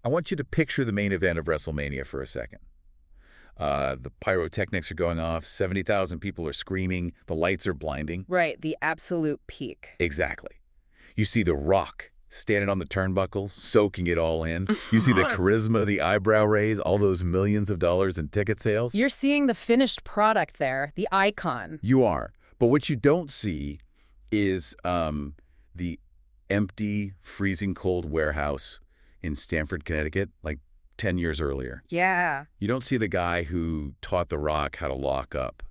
I want you to picture the main event of WrestleMania for a second. The pyrotechnics are going off, 70,000 people are screaming, the lights are blinding. Right, the absolute peak. Exactly. You see The Rock standing on the turnbuckle, soaking it all in. You see the charisma, the eyebrow raise, all those millions of dollars in ticket sales. You're seeing the finished product there, the icon. You are. But what you don't see is the empty, freezing cold warehouse in Stamford, Connecticut, like 10 years earlier. Yeah. You don't see the guy who taught The Rock how to lock up,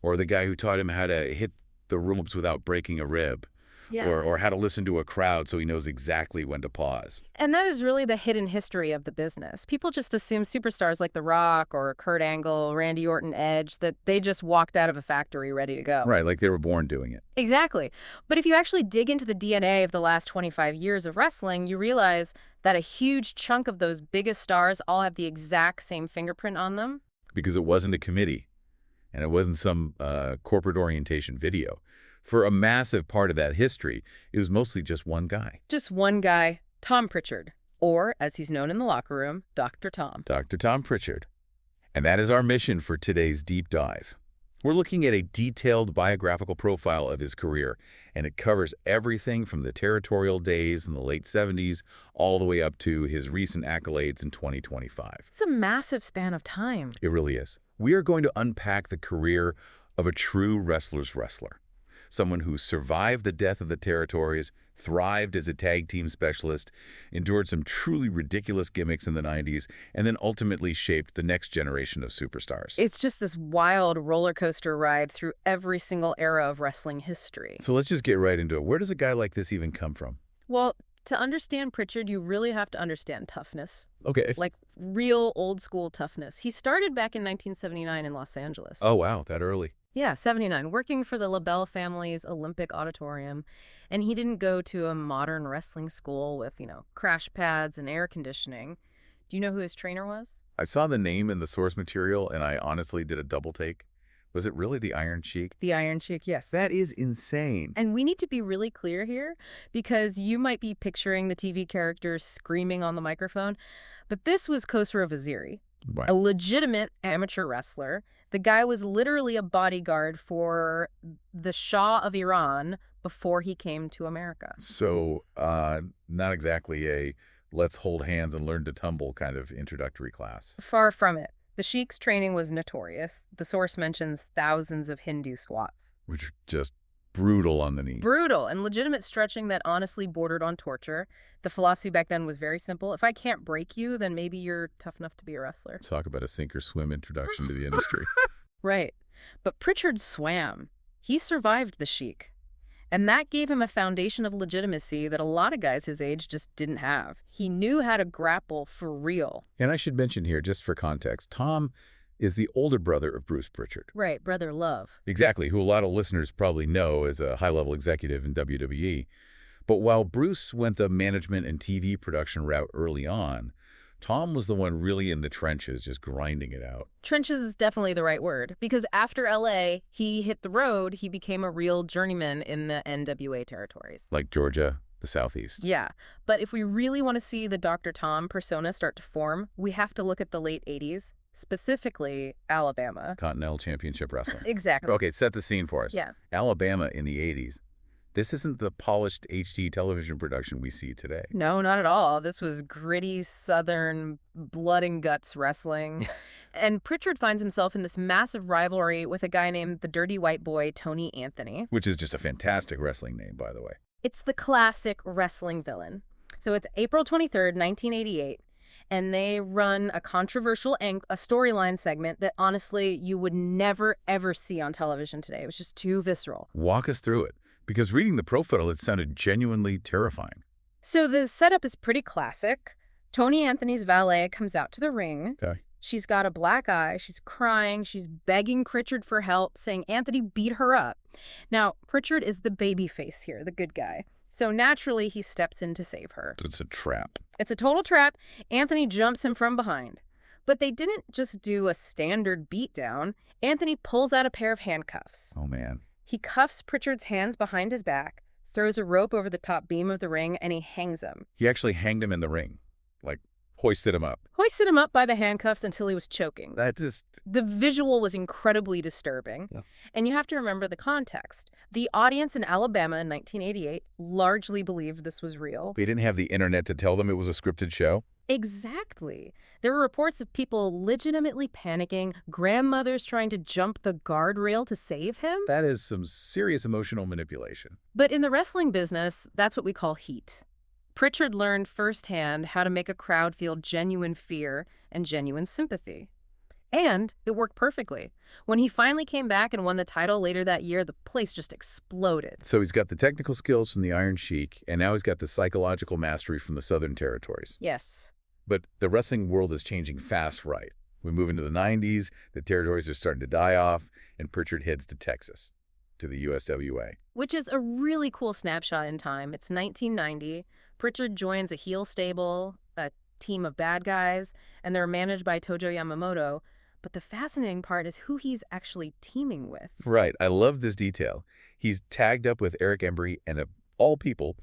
or the guy who taught him how to hit the ropes without breaking a rib. Yeah. Or how to listen to a crowd so he knows exactly when to pause. And that is really the hidden history of the business. People just assume superstars like The Rock or Kurt Angle, Randy Orton, Edge, that they just walked out of a factory ready to go. Right, like they were born doing it. Exactly. But if you actually dig into the DNA of the last 25 years of wrestling, you realize that a huge chunk of those biggest stars all have the exact same fingerprint on them. Because it wasn't a committee, and it wasn't some corporate orientation video. For a massive part of that history, it was mostly just one guy. Just one guy, Tom Prichard, or, as he's known in the locker room, Dr. Tom. Dr. Tom Prichard. And that is our mission for today's deep dive. We're looking at a detailed biographical profile of his career, and it covers everything from the territorial days in the late 70s all the way up to his recent accolades in 2025. It's a massive span of time. It really is. We are going to unpack the career of a true wrestler's wrestler. Someone who survived the death of the territories, thrived as a tag team specialist, endured some truly ridiculous gimmicks in the 90s, and then ultimately shaped the next generation of superstars. It's just this wild roller coaster ride through every single era of wrestling history. So let's just get right into it. Where does a guy like this even come from? Well, to understand Prichard, you really have to understand toughness. Okay. Like real old school toughness. He started back in 1979 in Los Angeles. Oh, wow, that early. Yeah, 79, working for the LaBelle family's Olympic Auditorium. And he didn't go to a modern wrestling school with, crash pads and air conditioning. Do you know who his trainer was? I saw the name in the source material, and I honestly did a double take. Was it really the Iron Sheik? The Iron Sheik, yes. That is insane. And we need to be really clear here, because you might be picturing the TV characters screaming on the microphone, but this was Khosrow Vaziri, Right. a legitimate amateur wrestler. The guy was literally a bodyguard for the Shah of Iran before he came to America. So not exactly a let's hold hands and learn to tumble kind of introductory class. Far from it. The Sheik's training was notorious. The source mentions thousands of Hindu squats. Which are just brutal on the knee. Brutal and legitimate stretching that honestly bordered on torture. The philosophy back then was very simple. If I can't break you, then maybe you're tough enough to be a wrestler. Talk about a sink or swim introduction to the industry. Right. But Prichard swam. He survived the Sheik. And that gave him a foundation of legitimacy that a lot of guys his age just didn't have. He knew how to grapple for real. And I should mention here, just for context, Tom is the older brother of Bruce Prichard. Right, brother love. Exactly, who a lot of listeners probably know as a high-level executive in WWE. But while Bruce went the management and TV production route early on, Tom was the one really in the trenches, just grinding it out. Trenches is definitely the right word, because after LA, he hit the road, he became a real journeyman in the NWA territories. Like Georgia, the Southeast. Yeah, but if we really want to see the Dr. Tom persona start to form, we have to look at the late 80s, specifically Alabama. Continental Championship Wrestling. Exactly. Okay, set the scene for us. Yeah. Alabama in the 80s. This isn't the polished HD television production we see today. No, not at all. This was gritty, southern, blood and guts wrestling. And Prichard finds himself in this massive rivalry with a guy named the Dirty White Boy, Tony Anthony. Which is just a fantastic wrestling name, by the way. It's the classic wrestling villain. So it's April 23rd, 1988, and they run a controversial a storyline segment that honestly you would never, ever see on television today. It was just too visceral. Walk us through it. Because reading the profile, it sounded genuinely terrifying. So the setup is pretty classic. Tony Anthony's valet comes out to the ring. Okay. She's got a black eye. She's crying. She's begging Prichard for help, saying Anthony beat her up. Now, Prichard is the baby face here, the good guy. So naturally, he steps in to save her. It's a trap. It's a total trap. Anthony jumps him from behind. But they didn't just do a standard beatdown. Anthony pulls out a pair of handcuffs. Oh, man. He cuffs Prichard's hands behind his back, throws a rope over the top beam of the ring, and he hangs him. He actually hanged him in the ring. Like, Hoisted him up. Hoisted him up by the handcuffs until he was choking. That just... The visual was incredibly disturbing. Yeah. And you have to remember the context. The audience in Alabama in 1988 largely believed this was real. They didn't have the internet to tell them it was a scripted show? Exactly. There were reports of people legitimately panicking, grandmothers trying to jump the guardrail to save him. That is some serious emotional manipulation. But in the wrestling business, that's what we call heat. Prichard learned firsthand how to make a crowd feel genuine fear and genuine sympathy. And it worked perfectly. When he finally came back and won the title later that year, the place just exploded. So he's got the technical skills from the Iron Sheik, and now he's got the psychological mastery from the Southern Territories. Yes. But the wrestling world is changing fast, right? We move into the 90s, the territories are starting to die off, and Prichard heads to Texas, to the USWA. Which is a really cool snapshot in time. It's 1990. Prichard joins a heel stable, a team of bad guys, and they're managed by Tojo Yamamoto. But the fascinating part is who he's actually teaming with. Right. I love this detail. He's tagged up with Eric Embry and, of all people,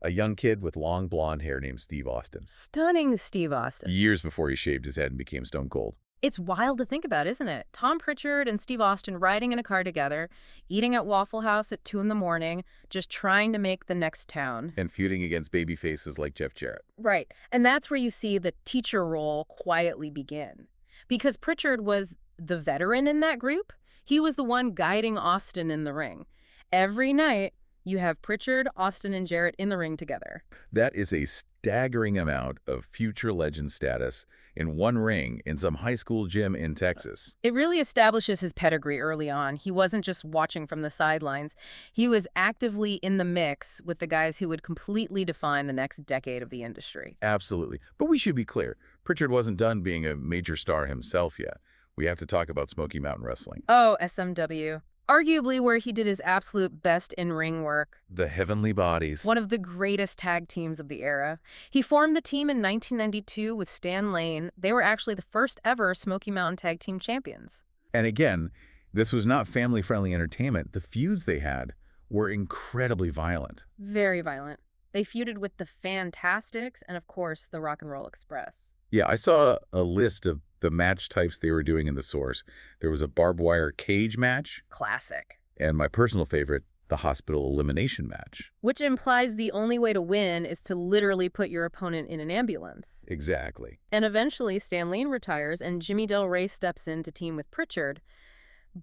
a young kid with long blonde hair named Steve Austin. Stunning Steve Austin. Years before he shaved his head and became Stone Cold. It's wild to think about, isn't it? Tom Prichard and Steve Austin riding in a car together, eating at Waffle House at 2 in the morning, just trying to make the next town. And feuding against baby faces like Jeff Jarrett. Right. And that's where you see the teacher role quietly begin. Because Prichard was the veteran in that group, he was the one guiding Austin in the ring. Every night, you have Prichard, Austin, and Jarrett in the ring together. That is a staggering amount of future legend status in one ring in some high school gym in Texas. It really establishes his pedigree early on. He wasn't just watching from the sidelines. He was actively in the mix with the guys who would completely define the next decade of the industry. Absolutely. But we should be clear. Prichard wasn't done being a major star himself yet. We have to talk about Smoky Mountain Wrestling. Oh, SMW. Arguably where he did his absolute best in-ring work. The Heavenly Bodies. One of the greatest tag teams of the era. He formed the team in 1992 with Stan Lane. They were actually the first ever Smoky Mountain Tag Team champions. And again, this was not family-friendly entertainment. The feuds they had were incredibly violent. Very violent. They feuded with the Fantastics and, of course, the Rock and Roll Express. Yeah, I saw a list of the match types they were doing in the source. There was a barbed wire cage match. Classic. And my personal favorite, the hospital elimination match. Which implies the only way to win is to literally put your opponent in an ambulance. Exactly. And eventually, Stan Lane retires and Jimmy Del Rey steps in to team with Prichard.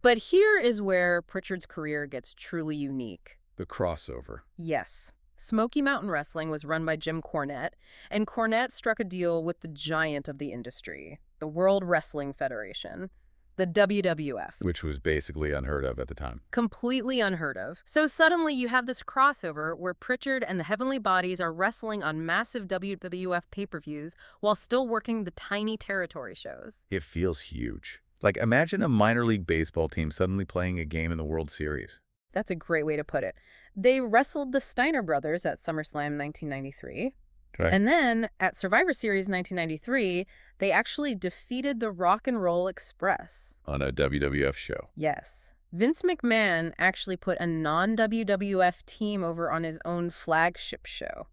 But here is where Prichard's career gets truly unique. The crossover. Yes. Smoky Mountain Wrestling was run by Jim Cornette, and Cornette struck a deal with the giant of the industry, the World Wrestling Federation, the WWF. Which was basically unheard of at the time. Completely unheard of. So suddenly you have this crossover where Prichard and the Heavenly Bodies are wrestling on massive WWF pay-per-views while still working the tiny territory shows. It feels huge. Like, imagine a minor league baseball team suddenly playing a game in the World Series. That's a great way to put it. They wrestled the Steiner brothers at SummerSlam 1993. Okay. And then at Survivor Series 1993, they actually defeated the Rock and Roll Express. On a WWF show. Yes. Vince McMahon actually put a non-WWF team over on his own flagship show.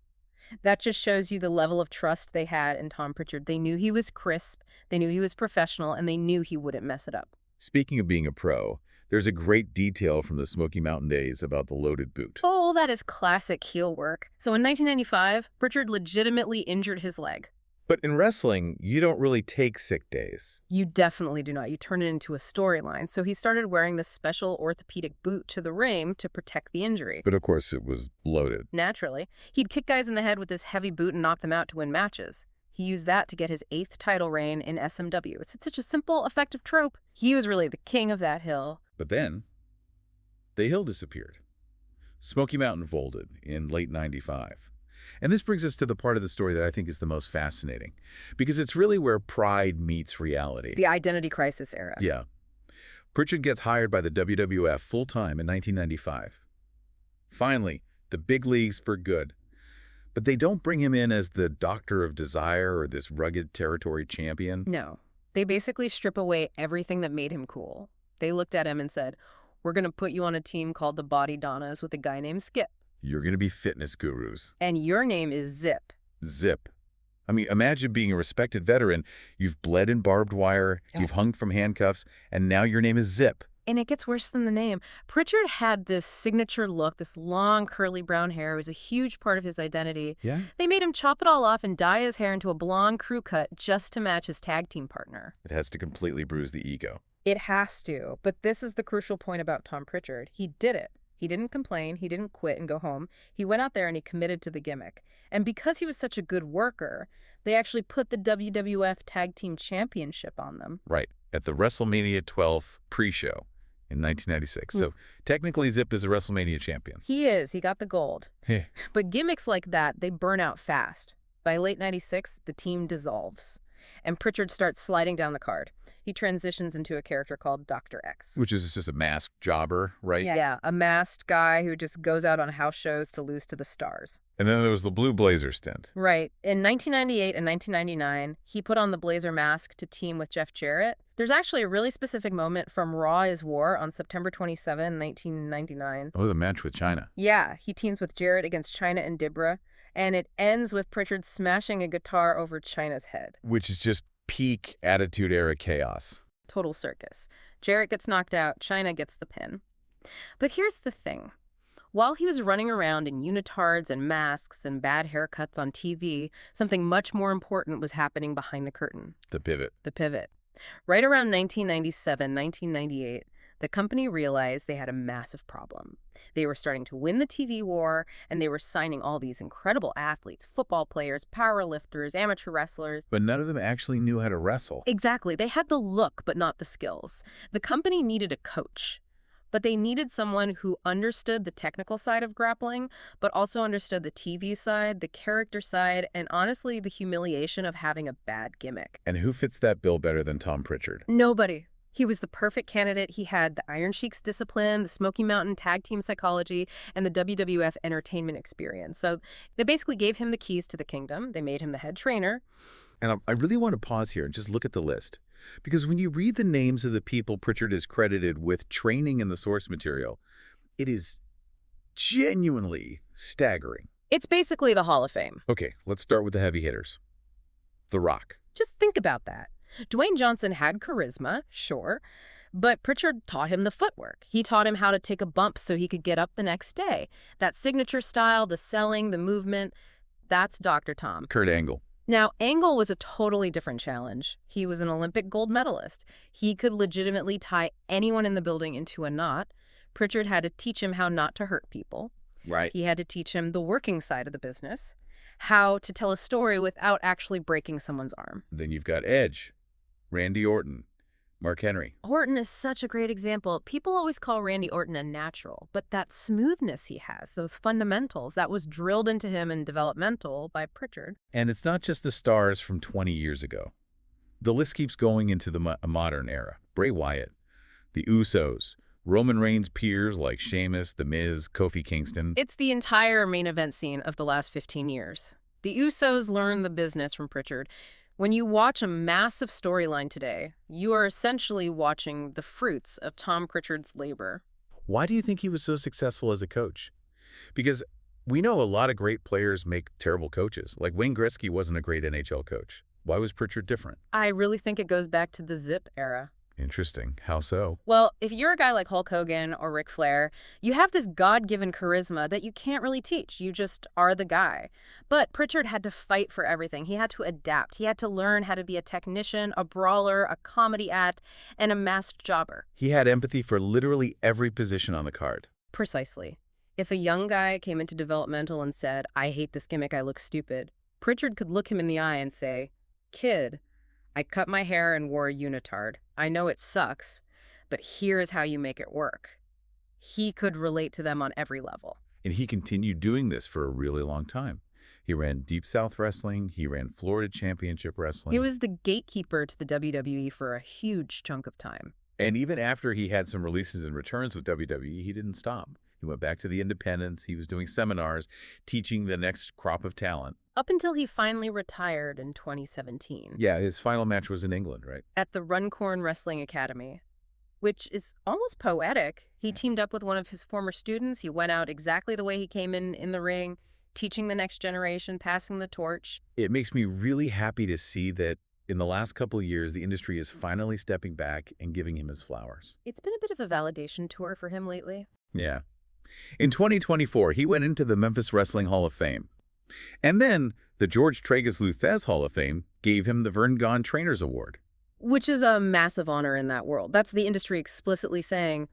That just shows you the level of trust they had in Tom Prichard. They knew he was crisp, they knew he was professional, and they knew he wouldn't mess it up. Speaking of being a pro, there's a great detail from the Smoky Mountain days about the loaded boot. Oh, that is classic heel work. So in 1995, Prichard legitimately injured his leg. But in wrestling, you don't really take sick days. You definitely do not. You turn it into a storyline. So he started wearing this special orthopedic boot to the ring to protect the injury. But of course, it was loaded. Naturally. He'd kick guys in the head with this heavy boot and knock them out to win matches. He used that to get his 8th title reign in SMW. It's such a simple, effective trope. He was really the king of that hill. But then, the hill disappeared. Smoky Mountain folded in late 95. And this brings us to the part of the story that I think is the most fascinating, because it's really where pride meets reality. The identity crisis era. Yeah. Prichard gets hired by the WWF full-time in 1995. Finally, the big leagues for good. But they don't bring him in as the Doctor of Desire or this rugged territory champion. No. They basically strip away everything that made him cool. They looked at him and said, "We're going to put you on a team called the Body Donnas with a guy named Skip. You're going to be fitness gurus. And your name is Zip." Zip. I mean, imagine being a respected veteran. You've bled in barbed wire, you've hung from handcuffs, and now your name is Zip. And it gets worse than the name. Prichard had this signature look, this long, curly brown hair. It was a huge part of his identity. Yeah? They made him chop it all off and dye his hair into a blonde crew cut just to match his tag team partner. It has to completely bruise the ego. It has to. But this is the crucial point about Tom Prichard. He did it. He didn't complain. He didn't quit and go home. He went out there and he committed to the gimmick. And because he was such a good worker, they actually put the WWF Tag Team Championship on them. Right. At the WrestleMania 12 pre-show in 1996. So technically Zip is a WrestleMania champion. He is. He got the gold. Hey. But gimmicks like that, they burn out fast. By late 96, the team dissolves. And Prichard starts sliding down the card. He transitions into a character called Dr. X. Which is just a masked jobber, right? Yeah, a masked guy who just goes out on house shows to lose to the stars. And then there was the Blue Blazer stint. Right. In 1998 and 1999, he put on the Blazer mask to team with Jeff Jarrett. There's actually a really specific moment from Raw is War on September 27, 1999. Oh, the match with China. Yeah, he teams with Jarrett against China and Dibra, and it ends with Prichard smashing a guitar over China's head. Which is just peak Attitude Era chaos. Total circus. Jarrett gets knocked out, China gets the pin. But here's the thing. While he was running around in unitards and masks and bad haircuts on TV, something much more important was happening behind the curtain. The pivot. The pivot. Right around 1997, 1998, the company realized they had a massive problem. They were starting to win the TV war, and they were signing all these incredible athletes, football players, powerlifters, amateur wrestlers. But none of them actually knew how to wrestle. Exactly. They had the look, but not the skills. The company needed a coach, but they needed someone who understood the technical side of grappling, but also understood the TV side, the character side, and honestly, the humiliation of having a bad gimmick. And who fits that bill better than Tom Prichard? Nobody. He was the perfect candidate. He had the Iron Sheik's discipline, the Smoky Mountain tag team psychology, and the WWF entertainment experience. So they basically gave him the keys to the kingdom. They made him the head trainer. And I really want to pause here and just look at the list. Because when you read the names of the people Prichard is credited with training in the source material, it is genuinely staggering. It's basically the Hall of Fame. Okay, let's start with the heavy hitters. The Rock. Just think about that. Dwayne Johnson had charisma, sure, but Prichard taught him the footwork. He taught him how to take a bump so he could get up the next day. That signature style, the selling, the movement, that's Dr. Tom. Kurt Angle. Now, Angle was a totally different challenge. He was an Olympic gold medalist. He could legitimately tie anyone in the building into a knot. Prichard had to teach him how not to hurt people. Right. He had to teach him the working side of the business, how to tell a story without actually breaking someone's arm. Then you've got Edge, Randy Orton, Mark Henry. Orton is such a great example. People always call Randy Orton a natural, but that smoothness he has, those fundamentals, that was drilled into him in developmental by Prichard. And it's not just the stars from 20 years ago. The list keeps going into the modern era. Bray Wyatt, the Usos, Roman Reigns' peers like Sheamus, The Miz, Kofi Kingston. It's the entire main event scene of the last 15 years. The Usos learned the business from Prichard. When you watch a massive storyline today, you are essentially watching the fruits of Tom Prichard's labor. Why do you think he was so successful as a coach? Because we know a lot of great players make terrible coaches. Like Wayne Gretzky wasn't a great NHL coach. Why was Prichard different? I really think it goes back to the Zip era. Interesting. How so? Well, if you're a guy like Hulk Hogan or Ric Flair, you have this God-given charisma that you can't really teach. You just are the guy. But Prichard had to fight for everything. He had to adapt. He had to learn how to be a technician, a brawler, a comedy act, and a masked jobber. He had empathy for literally every position on the card. Precisely. If a young guy came into developmental and said, "I hate this gimmick, I look stupid," Prichard could look him in the eye and say, "Kid, I cut my hair and wore a unitard. I know it sucks, but here is how you make it work." He could relate to them on every level. And he continued doing this for a really long time. He ran Deep South Wrestling. He ran Florida Championship Wrestling. He was the gatekeeper to the WWE for a huge chunk of time. And even after he had some releases and returns with WWE, he didn't stop. He went back to the independents. He was doing seminars, teaching the next crop of talent. Up until he finally retired in 2017. Yeah, his final match was in England, right? At the Runcorn Wrestling Academy, which is almost poetic. He teamed up with one of his former students. He went out exactly the way he came in the ring. teaching the next generation, passing the torch. It makes me really happy to see that in the last couple of years, the industry is finally stepping back and giving him his flowers. It's been a bit of a validation tour for him lately. Yeah. In 2024, he went into the Memphis Wrestling Hall of Fame. And then the George Tragus Luthez Hall of Fame gave him the Vern Gahn Trainers Award. Which is a massive honor in that world. That's the industry explicitly saying,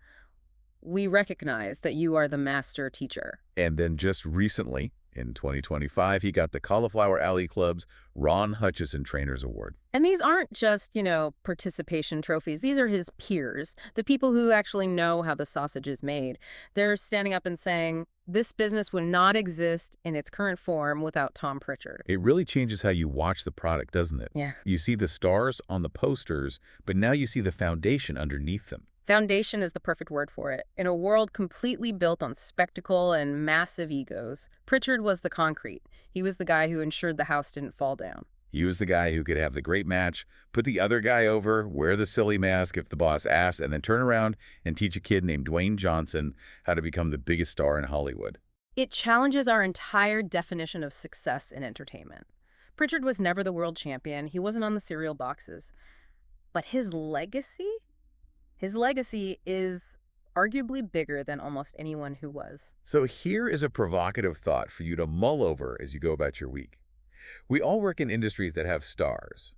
we recognize that you are the master teacher. And then just recently, in 2025, he got the Cauliflower Alley Club's Ron Hutchison Trainers Award. And these aren't just, participation trophies. These are his peers, the people who actually know how the sausage is made. They're standing up and saying, this business would not exist in its current form without Tom Prichard. It really changes how you watch the product, doesn't it? Yeah. You see the stars on the posters, but now you see the foundation underneath them. Foundation is the perfect word for it. In a world completely built on spectacle and massive egos, Prichard was the concrete. He was the guy who ensured the house didn't fall down. He was the guy who could have the great match, put the other guy over, wear the silly mask if the boss asked, and then turn around and teach a kid named Dwayne Johnson how to become the biggest star in Hollywood. It challenges our entire definition of success in entertainment. Prichard was never the world champion. He wasn't on the cereal boxes. But his legacy? His legacy is arguably bigger than almost anyone who was. So here is a provocative thought for you to mull over as you go about your week. We all work in industries that have stars.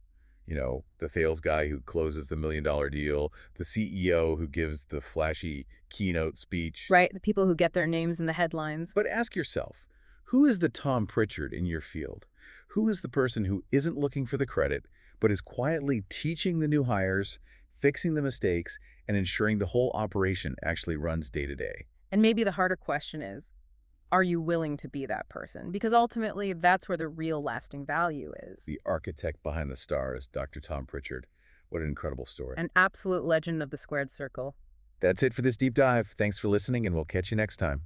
The sales guy who closes the $1 million deal, the CEO who gives the flashy keynote speech. Right, the people who get their names in the headlines. But ask yourself, who is the Tom Prichard in your field? Who is the person who isn't looking for the credit, but is quietly teaching the new hires, fixing the mistakes, and ensuring the whole operation actually runs day to day? And maybe the harder question is, are you willing to be that person? Because ultimately, that's where the real lasting value is. The architect behind the stars, Dr. Tom Prichard. What an incredible story. An absolute legend of the squared circle. That's it for this deep dive. Thanks for listening, and we'll catch you next time.